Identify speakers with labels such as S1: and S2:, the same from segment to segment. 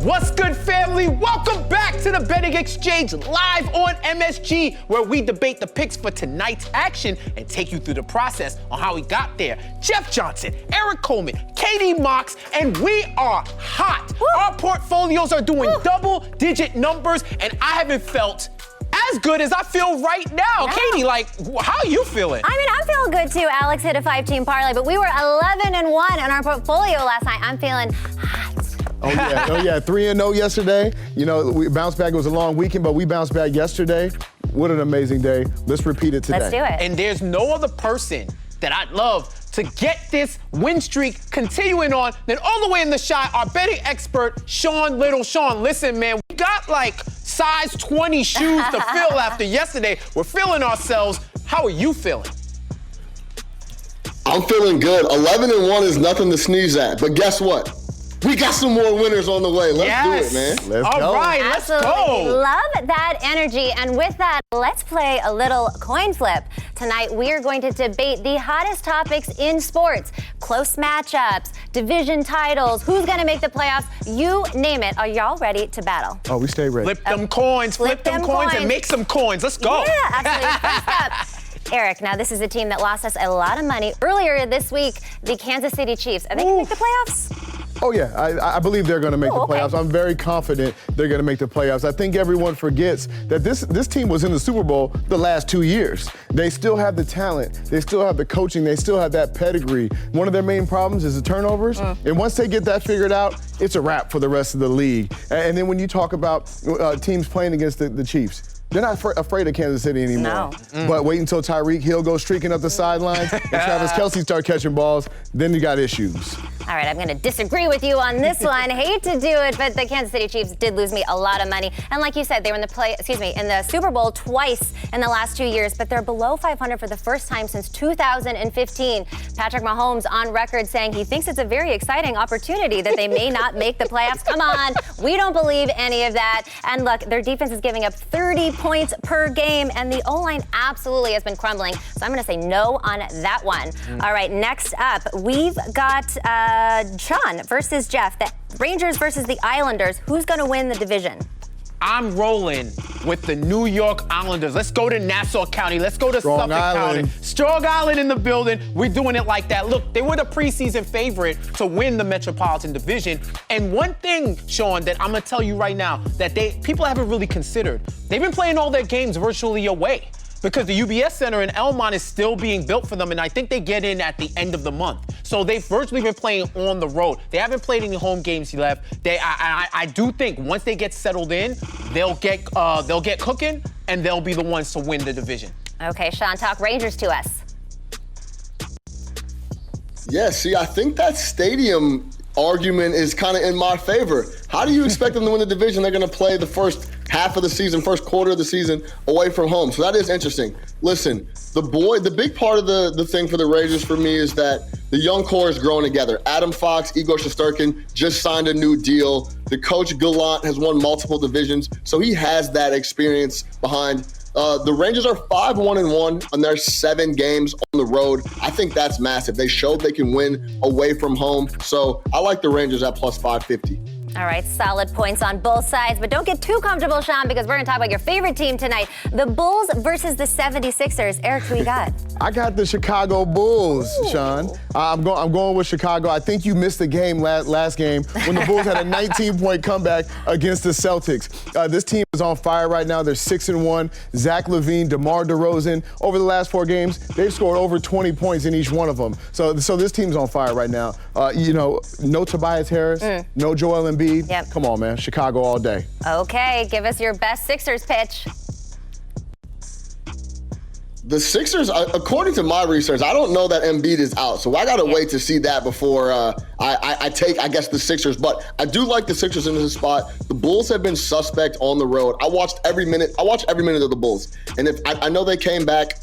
S1: What's good, family? Welcome back to the Betting Exchange live on MSG, where we debate the picks for tonight's action and take you through the process on how we got there. Jeff Johnson, Eric Coleman, Katie Mox, and we are hot. Woo. Our portfolios are doing double-digit numbers, and I haven't felt as good as I feel right now. Yeah. Katie, how are you feeling?
S2: I mean, I'm feeling good too. Alex hit a 5-team parlay, but we were 11-1 in our portfolio last night. I'm feeling hot.
S3: Oh yeah, 3-0 yesterday. You know, we bounced back. It was a long weekend, but we bounced back yesterday. What an amazing day. Let's repeat it today.
S2: Let's do it.
S1: And there's no other person that I'd love to get this win streak continuing on than all the way in the shot, our betting expert, Sean Little. Sean, listen, man, we got size 20 shoes to fill after yesterday. We're feeling ourselves. How are you feeling?
S4: I'm feeling good. 11-1 is nothing to sneeze at, but guess what? We got some more winners on the way. Let's do it, man.
S3: Let's go.
S1: All right, let's go.
S2: Love that energy. And with that, let's play a little coin flip. Tonight, we are going to debate the hottest topics in sports. Close matchups, division titles, who's going to make the playoffs, you name it. Are y'all ready to battle?
S3: Oh, we stay ready.
S1: Flip them coins, and make some coins. Let's go.
S2: Yeah, absolutely. First up, Eric, now this is a team that lost us a lot of money earlier this week, the Kansas City Chiefs. Are they going to make the playoffs?
S3: Oh, yeah. I believe they're going to make the playoffs. I'm very confident they're going to make the playoffs. I think everyone forgets that this team was in the Super Bowl the last 2 years. They still have the talent. They still have the coaching. They still have that pedigree. One of their main problems is the turnovers. And once they get that figured out, it's a wrap for the rest of the league. And then when you talk about teams playing against the Chiefs, they're not afraid of Kansas City anymore. No. But wait until Tyreek Hill goes streaking up the sidelines and Travis Kelce start catching balls, then you got issues.
S2: All right, I'm going to disagree with you on this one. Hate to do it, but the Kansas City Chiefs did lose me a lot of money. And like you said, they were in the Super Bowl twice in the last 2 years, but they're below 500 for the first time since 2015. Patrick Mahomes on record saying he thinks it's a very exciting opportunity that they may not make the playoffs. Come on, we don't believe any of that. And look, their defense is giving up 30 points per game, and the O-line absolutely has been crumbling. So I'm going to say no on that one. All right, next up, we've got Sean versus Jeff. The Rangers versus the Islanders. Who's going to win the division?
S1: I'm rolling with the New York Islanders. Let's go to Nassau County. Let's go to Suffolk County. Strong Island in the building. We're doing it like that. Look, they were the preseason favorite to win the Metropolitan Division. And one thing, Sean, that I'm going to tell you right now that people haven't really considered, they've been playing all their games virtually away, because the UBS Center in Elmont is still being built for them, and I think they get in at the end of the month. So they've virtually been playing on the road. They haven't played any home games left. I do think once they get settled in, they'll get cooking, and they'll be the ones to win the division. Okay,
S2: Sean, talk Rangers to us.
S4: Yeah, see, I think that stadium argument is kind of in my favor. How do you expect them to win the division? They're going to play the first half of the season, first quarter of the season away from home. So that is interesting. Listen, the big part of the thing for the Rangers for me is that the young core is growing together. Adam Fox, Igor Shesterkin just signed a new deal. The coach Gallant has won multiple divisions, so he has that experience behind. The Rangers are 5-1-1 on their 7 games on the road. I think that's massive. They showed they can win away from home. So I like the Rangers at plus 550.
S2: All right, solid points on both sides, but don't get too comfortable, Sean, because we're going to talk about your favorite team tonight, the Bulls versus the 76ers. Eric, who you got?
S3: I got the Chicago Bulls, Sean. I'm going with Chicago. I think you missed the game last game when the Bulls had a 19-point comeback against the Celtics. This team is on fire right now. They're 6-1. Zach LaVine, DeMar DeRozan. Over the last 4 games, they've scored over 20 points in each one of them. So this team's on fire right now. No Tobias Harris, no Joel Embiid. Yep. Come on, man. Chicago all day.
S2: Okay, give us your best Sixers pitch.
S4: The Sixers, according to my research, I don't know that Embiid is out, so I got to wait to see that before I take, I guess, the Sixers. But I do like the Sixers in this spot. The Bulls have been suspect on the road. I watched every minute of the Bulls, and I know they came back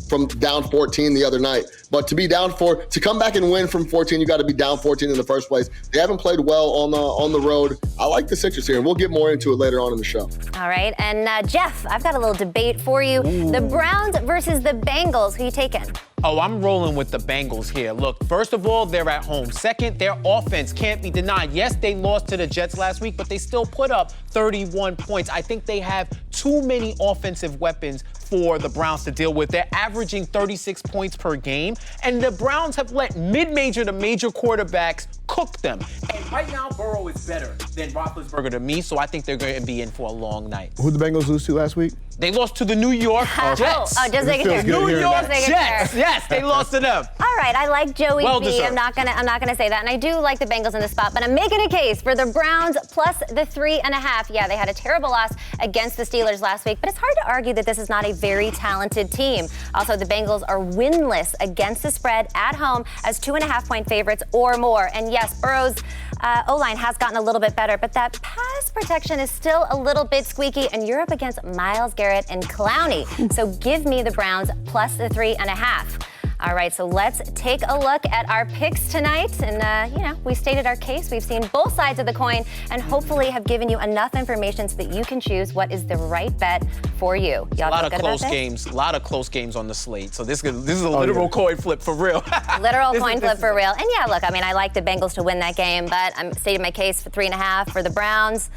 S4: from down 14 the other night, but to come back and win from 14, you got to be down 14 in the first place. They haven't played well on the road. I like the Sixers here, and we'll get more into it later on in the show.
S2: All right, and Jeff, I've got a little debate for you. The Browns versus the Bengals. Who you taking?
S1: Oh, I'm rolling with the Bengals here. Look, first of all, they're at home. Second, their offense can't be denied. Yes, they lost to the Jets last week, but they still put up 31 points. I think they have too many offensive weapons for the Browns to deal with. They're averaging 36 points per game, and the Browns have let mid-major to major quarterbacks cook them. And right now, Burrow is better than Roethlisberger to me, so I think they're going to be in for a long night.
S3: Who did the Bengals lose to last week?
S1: They lost to the New York Jets.
S2: Oh, just making sure.
S1: New York Jets. Yes, they lost to them.
S2: All right, I like Joey
S1: Well
S2: B.
S1: deserved.
S2: I'm not gonna say that, and I do like the Bengals in the spot, but I'm making a case for the Browns plus the 3.5. Yeah, they had a terrible loss against the Steelers last week, but it's hard to argue that this is not a very talented team. Also, the Bengals are winless against the spread at home as 2.5-point favorites or more. And yes, Burrow's O-line has gotten a little bit better, but that pass protection is still a little bit squeaky, and you're up against Myles Garrett and Clowney. So give me the Browns plus the 3.5. All right, so let's take a look at our picks tonight. And, we stated our case. We've seen both sides of the coin and hopefully have given you enough information so that you can choose what is the right bet for you. Y'all
S1: A lot of close games on the slate. So this is a literal coin flip for real.
S2: Literal coin flip for real. And yeah, look, I mean, I like the Bengals to win that game, but I'm stating my case for 3.5 for the Browns.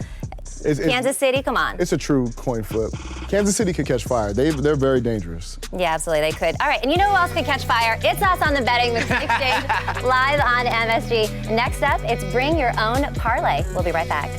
S2: Kansas City, come on.
S3: It's a true coin flip. Kansas City could catch fire. They're very dangerous.
S2: Yeah, absolutely, they could. All right, and you know who else could catch fire? It's us on the Betting Machine Exchange, live on MSG. Next up, it's Bring Your Own Parlay. We'll be right back.